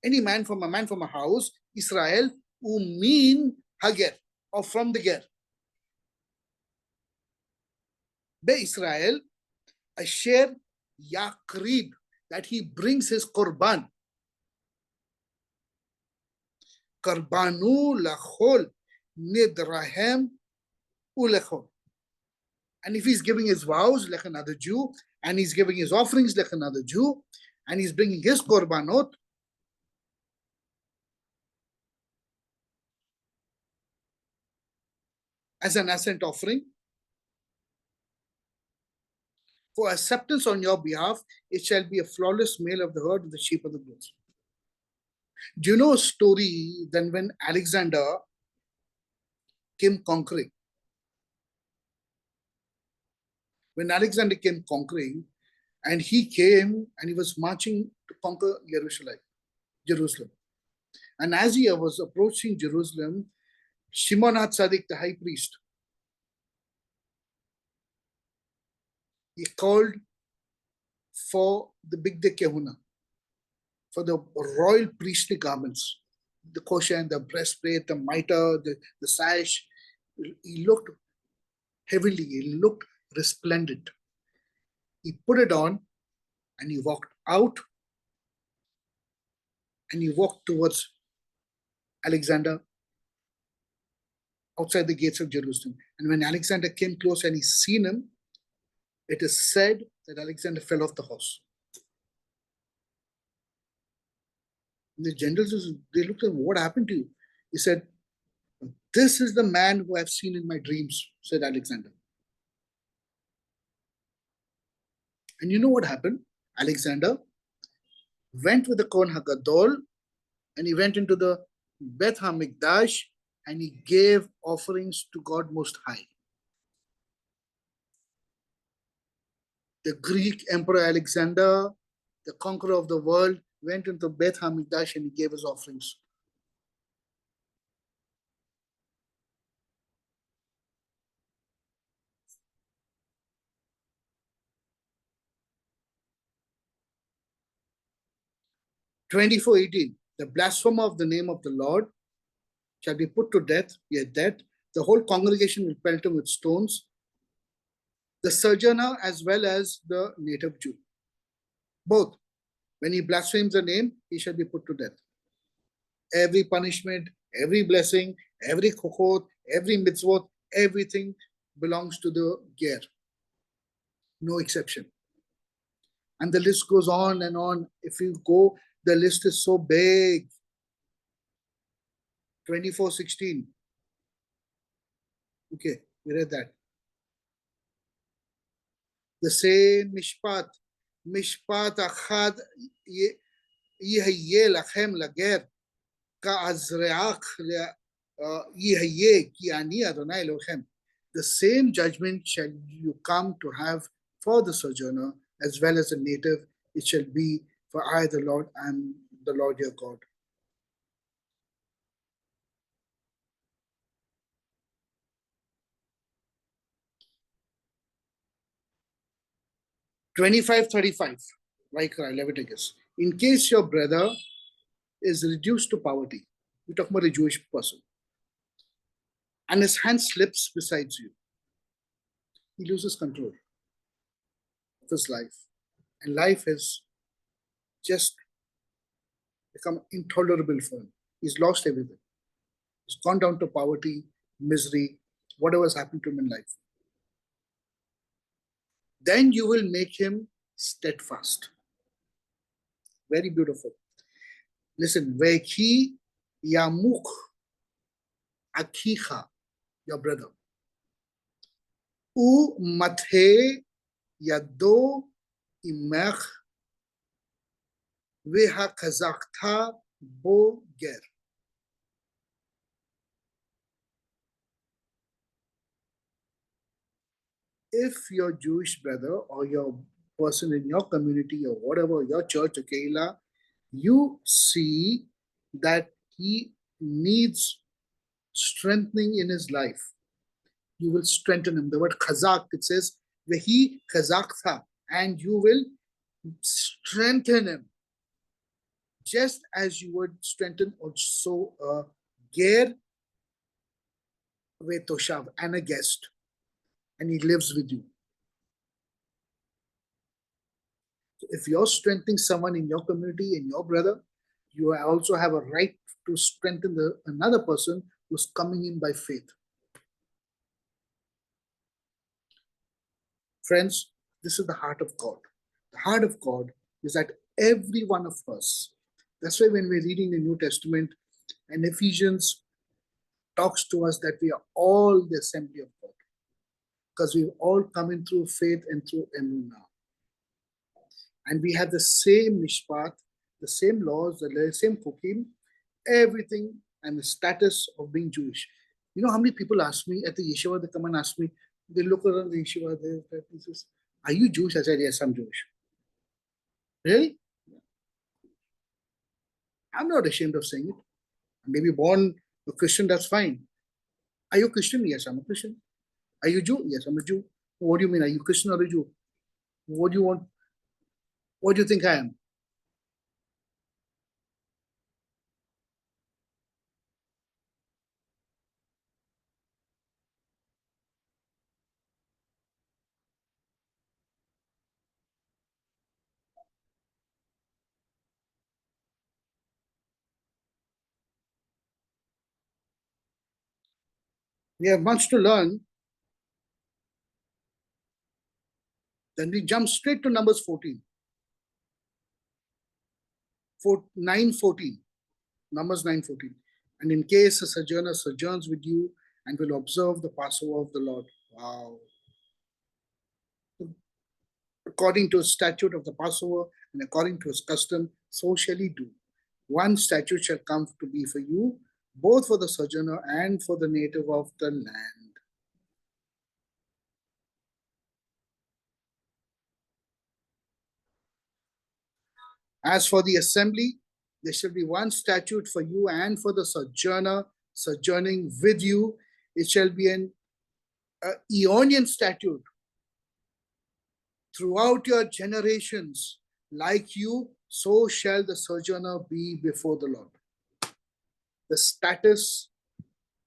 Any man from a house, Israel, who mean hager, or from the ger. Be-Israel, asher yakrib, that he brings his korban. Karbanu lachol nidrahem ulechol. And if he's giving his vows like another Jew, and he's giving his offerings like another Jew, and he's bringing his korbanot, as an assent offering, for acceptance on your behalf, it shall be a flawless male of the herd of the sheep of the goats. Do you know a story then when Alexander came conquering? When Alexander came conquering, and he came and he was marching to conquer Jerusalem. And as he was approaching Jerusalem, Shimon Tzadik, the high priest, he called for the big day kehuna, for the royal priestly garments, the kosher, the breastplate, the mitre, the sash. He looked heavily, he looked resplendent. He put it on and he walked out and he walked towards Alexander outside the gates of Jerusalem. And when Alexander came close and he seen him, it is said that Alexander fell off the horse. And the generals, they looked at him, what happened to you? He said, this is the man who I've seen in my dreams, said Alexander. And you know what happened? Alexander went with the Kohen HaGadol and he went into the Beth HaMikdash and he gave offerings to God Most High. The Greek Emperor Alexander, the conqueror of the world, went into Beth Hamikdash and he gave his offerings. (24:18) The blasphemer of the name of the Lord shall be put to death, yet dead. The whole congregation will pelt him with stones, the sojourner as well as the native Jew. Both. When he blasphemes the name, he shall be put to death. Every punishment, every blessing, every chokot, every mitzvot, everything belongs to the ger. No exception. And the list goes on and on. If you go, the list is so big. 24:16. Okay, we read that. The same mishpat. Mishpat achad yihye lachem lager ka'azreach yihye ki ani Adonai Elohim. The same judgment shall you come to have for the sojourner as well as the native. It shall be for I, the Lord, am the Lord your God. (25:35), like Leviticus. In case your brother is reduced to poverty, we're talking about a Jewish person, and his hand slips beside you, he loses control of his life, and life has just become intolerable for him. He's lost everything. He's gone down to poverty, misery, whatever has happened to him in life. Then you will make him steadfast. Very beautiful. Listen, Veki Yamuk Akicha, your brother. U Mathe Yado Imech Veha Kazakta Bo Ger. If your Jewish brother or your person in your community or whatever, your church or Kehila, you see that he needs strengthening in his life, you will strengthen him. The word chazak, it says, Vehi chazakta, and you will strengthen him. Just as you would strengthen also a ger ve toshav, and a guest, and he lives with you. So if you're strengthening someone in your community, in your brother, you also have a right to strengthen another person who's coming in by faith. Friends, this is the heart of God. The heart of God is that every one of us, that's why when we're reading the New Testament and Ephesians talks to us that we are all the assembly of God, because we've all come in through faith and through emunah. And we have the same mishpat, the same laws, the same chukim, everything, and the status of being Jewish. You know how many people ask me at the yeshiva, they come and ask me, they look around the yeshiva, they say, are you Jewish? I said, yes, I'm Jewish. Really? I'm not ashamed of saying it. I may be born a Christian, that's fine. Are you a Christian? Yes, I'm a Christian. Are you Jew? Yes, I'm a Jew. What do you mean? Are you Christian or a Jew? What do you want? What do you think I am? We have much to learn. Then we jump straight to Numbers 14. 9:14. Numbers 9:14. And in case a sojourner sojourns with you and will observe the Passover of the Lord. Wow. According to a statute of the Passover and according to his custom, so shall he do. One statute shall come to be for you, both for the sojourner and for the native of the land. As for the assembly, there shall be one statute for you and for the sojourner sojourning with you. It shall be an Aeonian statute throughout your generations. Like you, so shall the sojourner be before the Lord. The status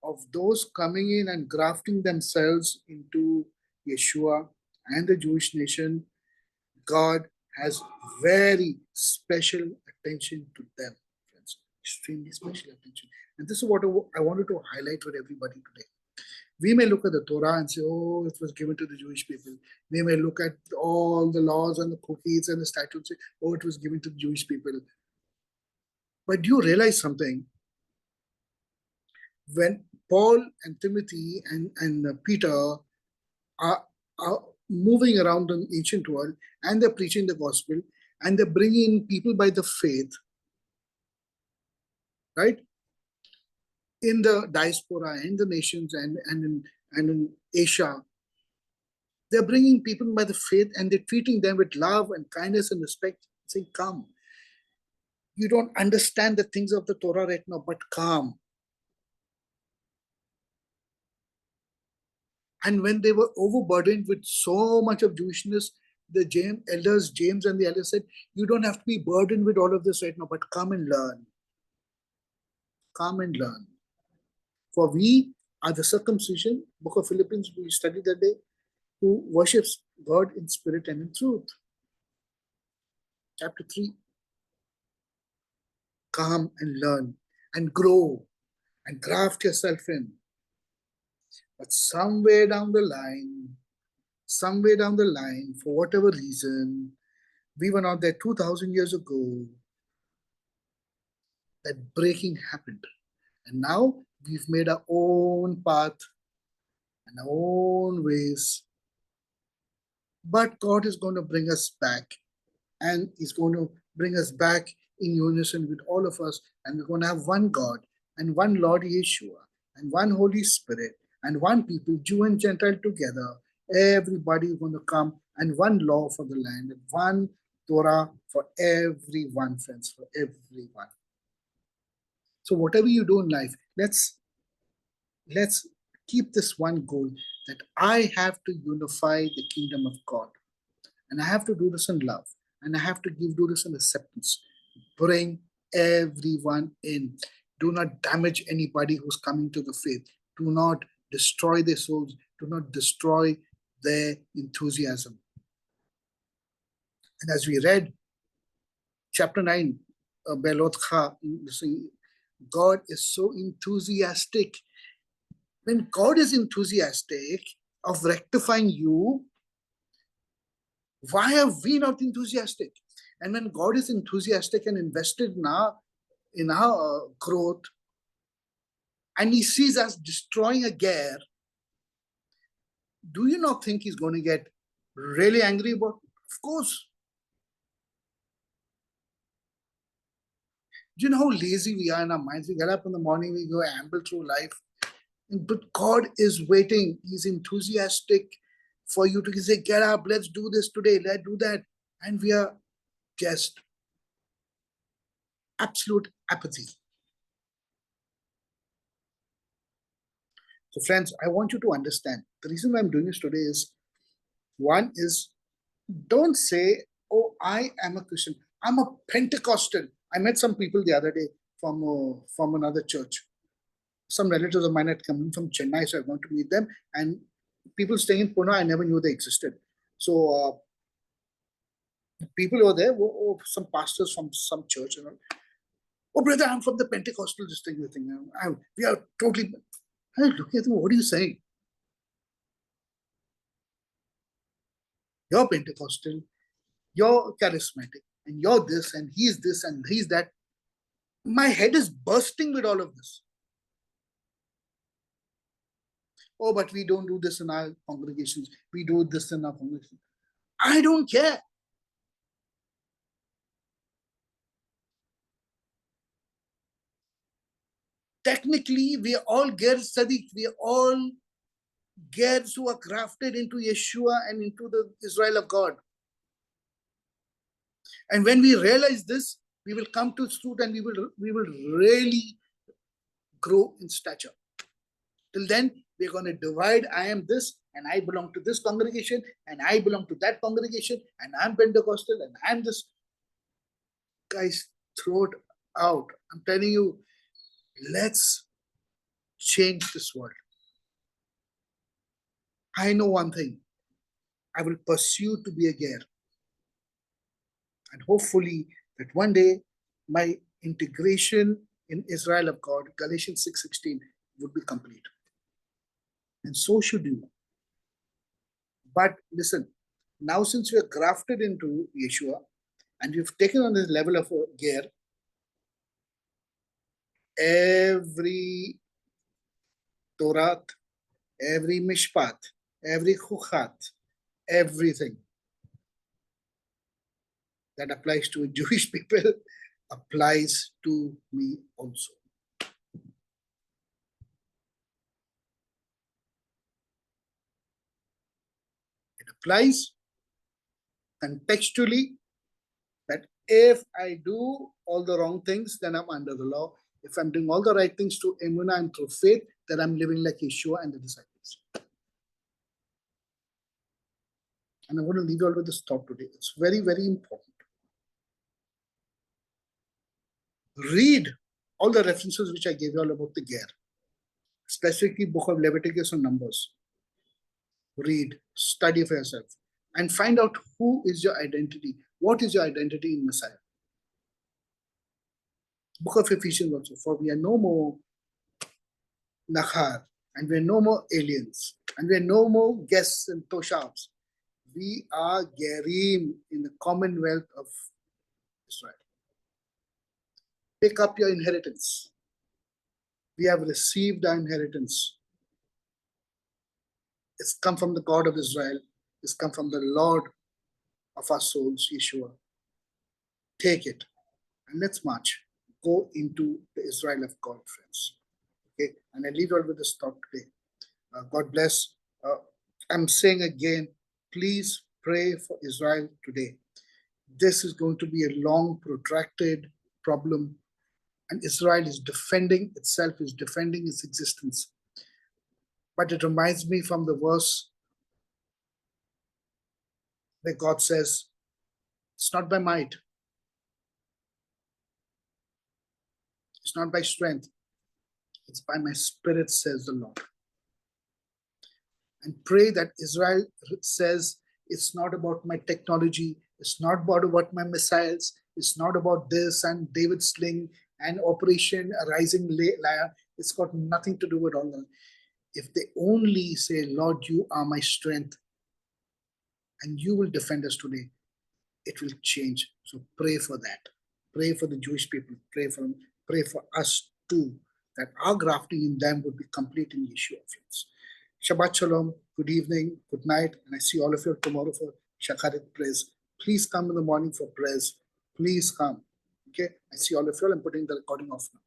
of those coming in and grafting themselves into Yeshua and the Jewish nation, God has very special attention to them, friends. Extremely special attention. And this is what I wanted to highlight for everybody today. We may look at the Torah and say, oh, it was given to the Jewish people. We may look at all the laws and the cookies and the statutes, and say, oh, it was given to the Jewish people. But do you realize something? When Paul and Timothy and Peter are moving around the ancient world and they're preaching the gospel and they're bringing people by the faith, right? In the diaspora, in the nations and in Asia, they're bringing people by the faith and they're treating them with love and kindness and respect, saying, come. You don't understand the things of the Torah right now, but come. And when they were overburdened with so much of Jewishness, the elders, James and the elders said, you don't have to be burdened with all of this right now, but come and learn. Come and learn. For we are the circumcision, book of Philippians, we studied that day, who worships God in spirit and in truth. Chapter 3. Come and learn and grow and graft yourself in. But somewhere down the line, for whatever reason, we were not there 2,000 years ago, that breaking happened. And now we've made our own path and our own ways. But God is going to bring us back, and He's going to bring us back in unison with all of us, and we're going to have one God and one Lord Yeshua and one Holy Spirit and one people, Jew and Gentile together. Everybody is going to come, and one law for the land, and one Torah for everyone, friends, for everyone. So whatever you do in life, let's keep this one goal, that I have to unify the kingdom of God. And I have to do this in love. And I have to do this in acceptance. Bring everyone in. Do not damage anybody who's coming to the faith. Do not destroy their souls. Do not destroy their enthusiasm. And as we read chapter 9, Behalotcha, God is so enthusiastic. When God is enthusiastic of rectifying you, why are we not enthusiastic? And when God is enthusiastic and invested in our growth, and He sees us destroying a ger, do you not think He's going to get really angry about it? Of course. Do you know how lazy we are in our minds? We get up in the morning, we go amble through life. But God is waiting. He's enthusiastic for you to say, get up, let's do this today, let's do that. And we are just absolute apathy. So friends, I want you to understand, the reason why I'm doing this today is, one is, don't say, oh, I am a Christian. I'm a Pentecostal. I met some people the other day from another church. Some relatives of mine had come from Chennai, so I want to meet them. And people staying in Pune, I never knew they existed. So people over there were some pastors from some church. And all. Oh, brother, I'm from the Pentecostal district. We are totally. I look at them. What are you saying? You're Pentecostal, you're charismatic, and you're this, and he's this, and he's that. My head is bursting with all of this. Oh, but we don't do this in our congregations. We do this in our congregations. I don't care. Technically, we are all ger Tzadik. We are all gers who are grafted into Yeshua and into the Israel of God. And when we realize this, we will come to truth and we will really grow in stature. Till then, we're going to divide. I am this, and I belong to this congregation, and I belong to that congregation, and I'm Pentecostal, and I'm this. Guys, throw it out. I'm telling you, let's change this world. I know one thing. I will pursue to be a ger. And hopefully that one day my integration in Israel of God, Galatians 6:16, would be complete. And so should you. But listen, now since we are grafted into Yeshua and we've taken on this level of a ger, every Torah, every mishpat, every chuchat, everything that applies to Jewish people applies to me also. It applies contextually that if I do all the wrong things, then I'm under the law. If I'm doing all the right things through emunah and through faith, then I'm living like Yeshua and the disciples. And I'm going to leave you all with this thought today. It's very, very important. Read all the references which I gave you all about the ger, specifically book of Leviticus and Numbers. Read, study for yourself, and find out who is your identity. What is your identity in Messiah? Book of Ephesians also. For we are no more Nachar, and we are no more aliens, and we are no more guests and toshavs. We are Gerim in the commonwealth of Israel. Pick up your inheritance. We have received our inheritance. It's come from the God of Israel. It's come from the Lord of our souls, Yeshua. Take it and let's march. Go into the Israel of God, friends. Okay, and I leave you all with this thought today. God bless. I'm saying again, please pray for Israel today. This is going to be a long, protracted problem, and Israel is defending itself, is defending its existence. But it reminds me from the verse where God says, it's not by might, it's not by strength, it's by my spirit, says the Lord. And pray that Israel says, it's not about my technology, it's not about what my missiles, it's not about this and David's sling and Operation Rising Lion. It's got nothing to do with all that. If they only say, Lord, you are my strength and you will defend us today, it will change. So pray for that. Pray for the Jewish people. Pray for us too, that our grafting in them would be complete in Yeshua, friends. Shabbat Shalom, good evening, good night, and I see all of you tomorrow for Shacharit prayers. Please come in the morning for prayers. Please come. Okay, I see all of you. I'm putting the recording off now.